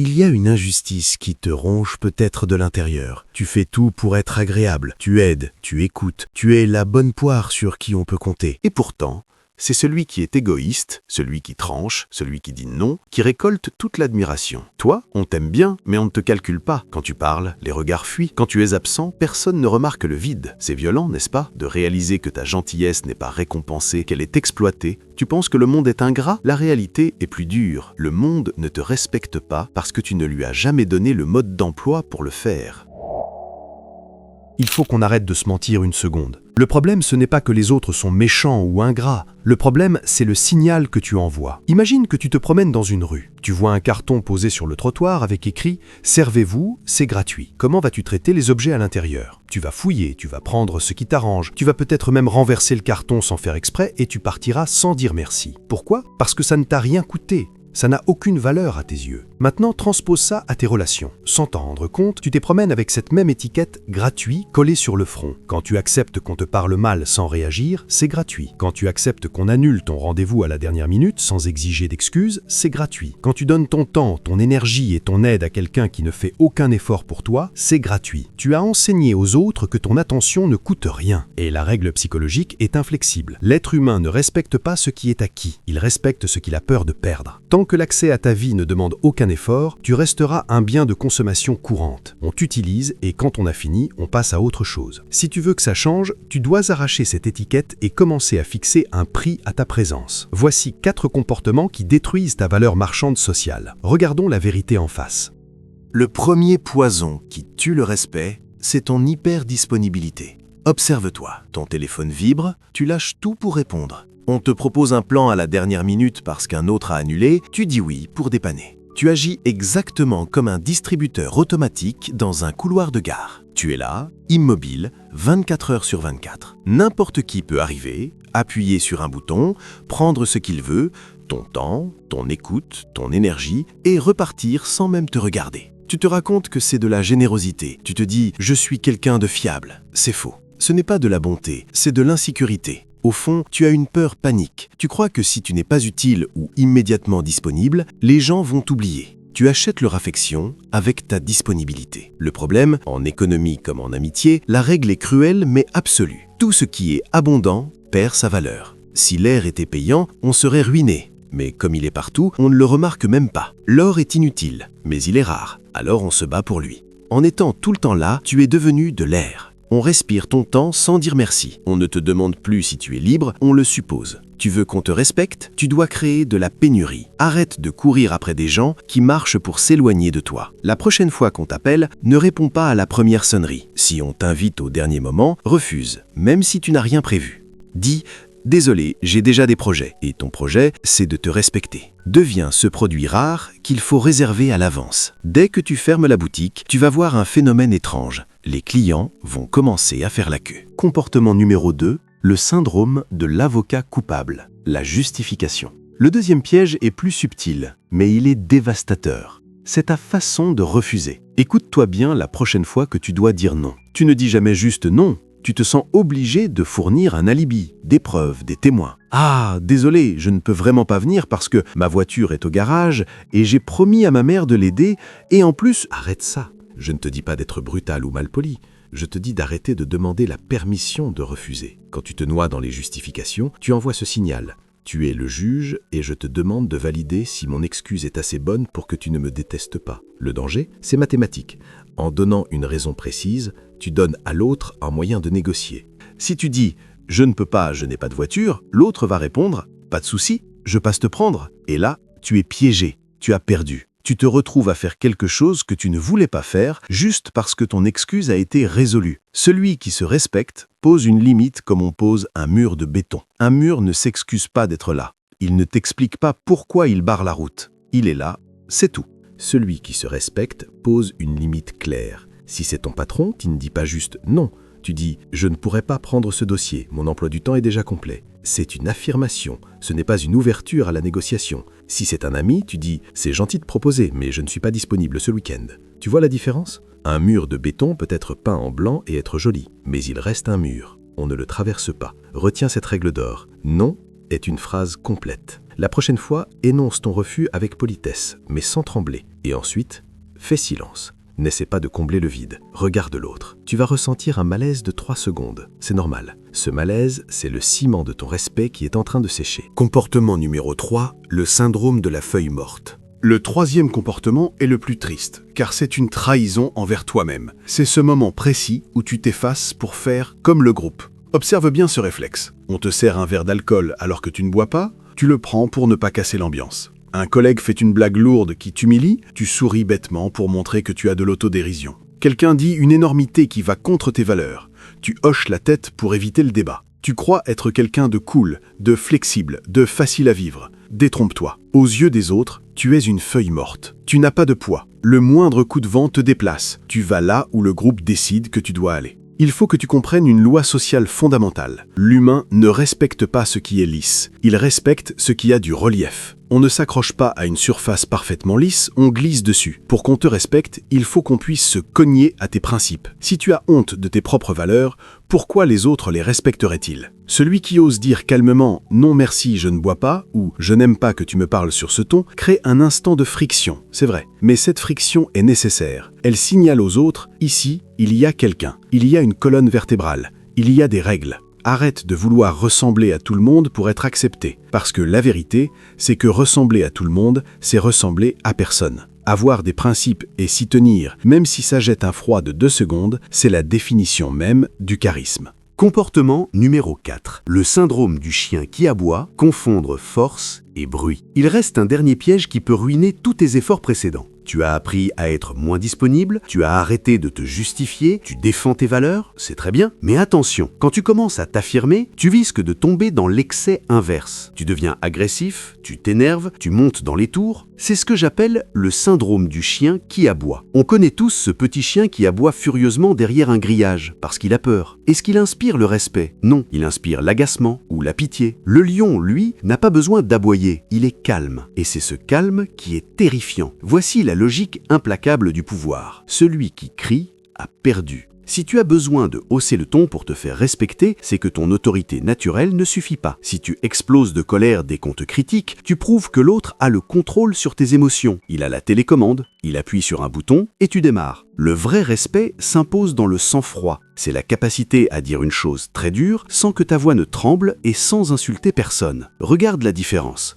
Il y a une injustice qui te ronge peut-être de l'intérieur. Tu fais tout pour être agréable, tu aides, tu écoutes, tu es la bonne poire sur qui on peut compter. Et pourtant, c'est celui qui est égoïste, celui qui tranche, celui qui dit non, qui récolte toute l'admiration. Toi, on t'aime bien, mais on ne te calcule pas. Quand tu parles, les regards fuient. Quand tu es absent, personne ne remarque le vide. C'est violent, n'est-ce pas, de réaliser que ta gentillesse n'est pas récompensée, qu'elle est exploitée. Tu penses que le monde est ingrat? La réalité est plus dure. Le monde ne te respecte pas parce que tu ne lui as jamais donné le mode d'emploi pour le faire. Il faut qu'on arrête de se mentir une seconde. Le problème, ce n'est pas que les autres sont méchants ou ingrats. Le problème, c'est le signal que tu envoies. Imagine que tu te promènes dans une rue. Tu vois un carton posé sur le trottoir avec écrit « Servez-vous, c'est gratuit ». Comment vas-tu traiter les objets à l'intérieur? Tu vas fouiller, tu vas prendre ce qui t'arrange, tu vas peut-être même renverser le carton sans faire exprès et tu partiras sans dire merci. Pourquoi? Parce que ça ne t'a rien coûté. Ça n'a aucune valeur à tes yeux. Maintenant, transpose ça à tes relations. Sans t'en rendre compte, tu te promènes avec cette même étiquette « gratuit » collée sur le front. Quand tu acceptes qu'on te parle mal sans réagir, c'est gratuit. Quand tu acceptes qu'on annule ton rendez-vous à la dernière minute sans exiger d'excuses, c'est gratuit. Quand tu donnes ton temps, ton énergie et ton aide à quelqu'un qui ne fait aucun effort pour toi, c'est gratuit. Tu as enseigné aux autres que ton attention ne coûte rien. Et la règle psychologique est inflexible. L'être humain ne respecte pas ce qui est acquis. Il respecte ce qu'il a peur de perdre. Tant que l'accès à ta vie ne demande aucun effort, tu resteras un bien de consommation courante. On t'utilise et quand on a fini, on passe à autre chose. Si tu veux que ça change, tu dois arracher cette étiquette et commencer à fixer un prix à ta présence. Voici 4 comportements qui détruisent ta valeur marchande sociale. Regardons la vérité en face. Le premier poison qui tue le respect, c'est ton hyperdisponibilité. Observe-toi, ton téléphone vibre, tu lâches tout pour répondre. On te propose un plan à la dernière minute parce qu'un autre a annulé, tu dis oui pour dépanner. Tu agis exactement comme un distributeur automatique dans un couloir de gare. Tu es là, immobile, 24 heures sur 24. N'importe qui peut arriver, appuyer sur un bouton, prendre ce qu'il veut, ton temps, ton écoute, ton énergie, et repartir sans même te regarder. Tu te racontes que c'est de la générosité. Tu te dis « je suis quelqu'un de fiable ». C'est faux. Ce n'est pas de la bonté, c'est de l'insécurité. Au fond, tu as une peur panique. Tu crois que si tu n'es pas utile ou immédiatement disponible, les gens vont t'oublier. Tu achètes leur affection avec ta disponibilité. Le problème, en économie comme en amitié, la règle est cruelle mais absolue. Tout ce qui est abondant perd sa valeur. Si l'air était payant, on serait ruiné. Mais comme il est partout, on ne le remarque même pas. L'or est inutile, mais il est rare, alors on se bat pour lui. En étant tout le temps là, tu es devenu de l'air. On respire ton temps sans dire merci. On ne te demande plus si tu es libre, on le suppose. Tu veux qu'on te respecte? Tu dois créer de la pénurie. Arrête de courir après des gens qui marchent pour s'éloigner de toi. La prochaine fois qu'on t'appelle, ne réponds pas à la première sonnerie. Si on t'invite au dernier moment, refuse, même si tu n'as rien prévu. Dis « Désolé, j'ai déjà des projets » et ton projet, c'est de te respecter. Deviens ce produit rare qu'il faut réserver à l'avance. Dès que tu fermes la boutique, tu vas voir un phénomène étrange. Les clients vont commencer à faire la queue. Comportement numéro 2, le syndrome de l'avocat coupable, la justification. Le deuxième piège est plus subtil, mais il est dévastateur. C'est ta façon de refuser. Écoute-toi bien la prochaine fois que tu dois dire non. Tu ne dis jamais juste non. Tu te sens obligé de fournir un alibi, des preuves, des témoins. « Ah, désolé, je ne peux vraiment pas venir parce que ma voiture est au garage et j'ai promis à ma mère de l'aider et en plus, arrête ça. Je ne te dis pas d'être brutal ou malpoli. Je te dis d'arrêter de demander la permission de refuser. Quand tu te noies dans les justifications, tu envoies ce signal. Tu es le juge et je te demande de valider si mon excuse est assez bonne pour que tu ne me détestes pas. Le danger, c'est mathématique. En donnant une raison précise, tu donnes à l'autre un moyen de négocier. Si tu dis « je ne peux pas, je n'ai pas de voiture », l'autre va répondre « pas de souci, je passe te prendre ». Et là, tu es piégé, tu as perdu. Tu te retrouves à faire quelque chose que tu ne voulais pas faire juste parce que ton excuse a été résolue. Celui qui se respecte pose une limite comme on pose un mur de béton. Un mur ne s'excuse pas d'être là. Il ne t'explique pas pourquoi il barre la route. Il est là, c'est tout. Celui qui se respecte pose une limite claire. Si c'est ton patron, tu ne dis pas juste « non ». Tu dis « je ne pourrais pas prendre ce dossier, mon emploi du temps est déjà complet ». C'est une affirmation, ce n'est pas une ouverture à la négociation. Si c'est un ami, tu dis « c'est gentil de proposer, mais je ne suis pas disponible ce week-end ». Tu vois la différence? Un mur de béton peut être peint en blanc et être joli, mais il reste un mur. On ne le traverse pas. Retiens cette règle d'or. « Non » est une phrase complète. La prochaine fois, énonce ton refus avec politesse, mais sans trembler, Et ensuite, fais silence. N'essaie pas de combler le vide. Regarde l'autre. Tu vas ressentir un malaise de 3 secondes. C'est normal. Ce malaise, c'est le ciment de ton respect qui est en train de sécher. Comportement numéro 3, le syndrome de la feuille morte. Le troisième comportement est le plus triste, car c'est une trahison envers toi-même. C'est ce moment précis où tu t'effaces pour faire comme le groupe. Observe bien ce réflexe. On te sert un verre d'alcool alors que tu ne bois pas, tu le prends pour ne pas casser l'ambiance. Un collègue fait une blague lourde qui t'humilie, tu souris bêtement pour montrer que tu as de l'autodérision. Quelqu'un dit une énormité qui va contre tes valeurs. Tu hoches la tête pour éviter le débat. Tu crois être quelqu'un de cool, de flexible, de facile à vivre. Détrompe-toi. Aux yeux des autres, tu es une feuille morte. Tu n'as pas de poids. Le moindre coup de vent te déplace. Tu vas là où le groupe décide que tu dois aller. Il faut que tu comprennes une loi sociale fondamentale. L'humain ne respecte pas ce qui est lisse. Il respecte ce qui a du relief. On ne s'accroche pas à une surface parfaitement lisse, on glisse dessus. Pour qu'on te respecte, il faut qu'on puisse se cogner à tes principes. Si tu as honte de tes propres valeurs, pourquoi les autres les respecteraient-ils ? Celui qui ose dire calmement « Non merci, je ne bois pas » ou « Je n'aime pas que tu me parles sur ce ton » crée un instant de friction, c'est vrai. Mais cette friction est nécessaire. Elle signale aux autres « Ici, il y a quelqu'un. Il y a une colonne vertébrale. Il y a des règles. » Arrête de vouloir ressembler à tout le monde pour être accepté. Parce que la vérité, c'est que ressembler à tout le monde, c'est ressembler à personne. Avoir des principes et s'y tenir, même si ça jette un froid de 2 secondes, c'est la définition même du charisme. Comportement numéro 4. Le syndrome du chien qui aboie, confondre force et bruit. Il reste un dernier piège qui peut ruiner tous tes efforts précédents. Tu as appris à être moins disponible, tu as arrêté de te justifier, tu défends tes valeurs, c'est très bien. Mais attention, quand tu commences à t'affirmer, tu risques de tomber dans l'excès inverse. Tu deviens agressif, tu t'énerves, tu montes dans les tours. C'est ce que j'appelle le syndrome du chien qui aboie. On connaît tous ce petit chien qui aboie furieusement derrière un grillage, parce qu'il a peur. Est-ce qu'il inspire le respect? Non, il inspire l'agacement ou la pitié. Le lion, lui, n'a pas besoin d'aboyer, il est calme. Et c'est ce calme qui est terrifiant. Voici la logique implacable du pouvoir. Celui qui crie a perdu. Si tu as besoin de hausser le ton pour te faire respecter, c'est que ton autorité naturelle ne suffit pas. Si tu exploses de colère dès qu'on te critique, tu prouves que l'autre a le contrôle sur tes émotions. Il a la télécommande, il appuie sur un bouton et tu démarres. Le vrai respect s'impose dans le sang-froid. C'est la capacité à dire une chose très dure sans que ta voix ne tremble et sans insulter personne. Regarde la différence.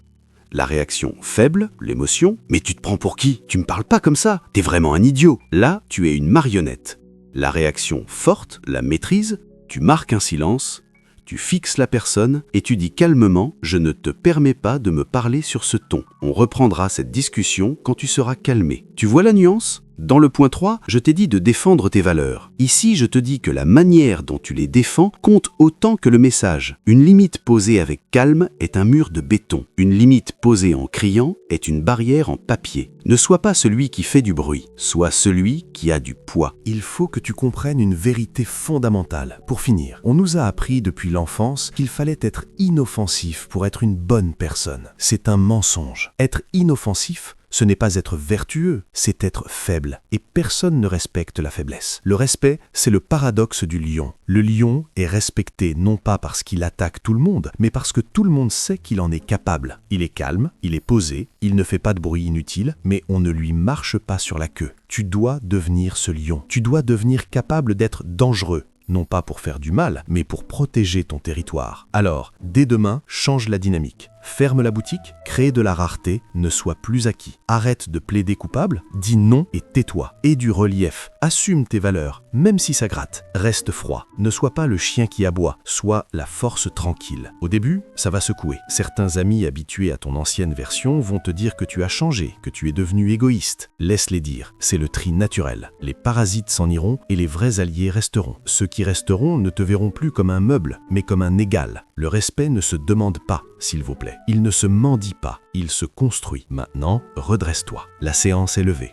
La réaction faible, l'émotion. Mais tu te prends pour qui? Tu me parles pas comme ça. T'es vraiment un idiot. Là, tu es une marionnette. La réaction forte, la maîtrise. Tu marques un silence, tu fixes la personne et tu dis calmement « Je ne te permets pas de me parler sur ce ton. On reprendra cette discussion quand tu seras calmé. » Tu vois la nuance ? Dans le point 3, je t'ai dit de défendre tes valeurs. Ici, je te dis que la manière dont tu les défends compte autant que le message. Une limite posée avec calme est un mur de béton. Une limite posée en criant est une barrière en papier. Ne sois pas celui qui fait du bruit, sois celui qui a du poids. Il faut que tu comprennes une vérité fondamentale. Pour finir, on nous a appris depuis l'enfance qu'il fallait être inoffensif pour être une bonne personne. C'est un mensonge. Être inoffensif, ce n'est pas être vertueux, c'est être faible. Et personne ne respecte la faiblesse. Le respect, c'est le paradoxe du lion. Le lion est respecté non pas parce qu'il attaque tout le monde, mais parce que tout le monde sait qu'il en est capable. Il est calme, il est posé, il ne fait pas de bruit inutile, mais on ne lui marche pas sur la queue. Tu dois devenir ce lion. Tu dois devenir capable d'être dangereux. Non pas pour faire du mal, mais pour protéger ton territoire. Alors, dès demain, change la dynamique. Ferme la boutique, crée de la rareté, ne sois plus acquis. Arrête de plaider coupable, dis non et tais-toi. Aie du relief, assume tes valeurs, même si ça gratte. Reste froid, ne sois pas le chien qui aboie, sois la force tranquille. Au début, ça va secouer. Certains amis habitués à ton ancienne version vont te dire que tu as changé, que tu es devenu égoïste. Laisse-les dire, c'est le tri naturel. Les parasites s'en iront et les vrais alliés resteront. Ceux qui resteront ne te verront plus comme un meuble, mais comme un égal. Le respect ne se demande pas, s'il vous plaît. Il ne se mendie pas, il se construit. Maintenant, redresse-toi. La séance est levée.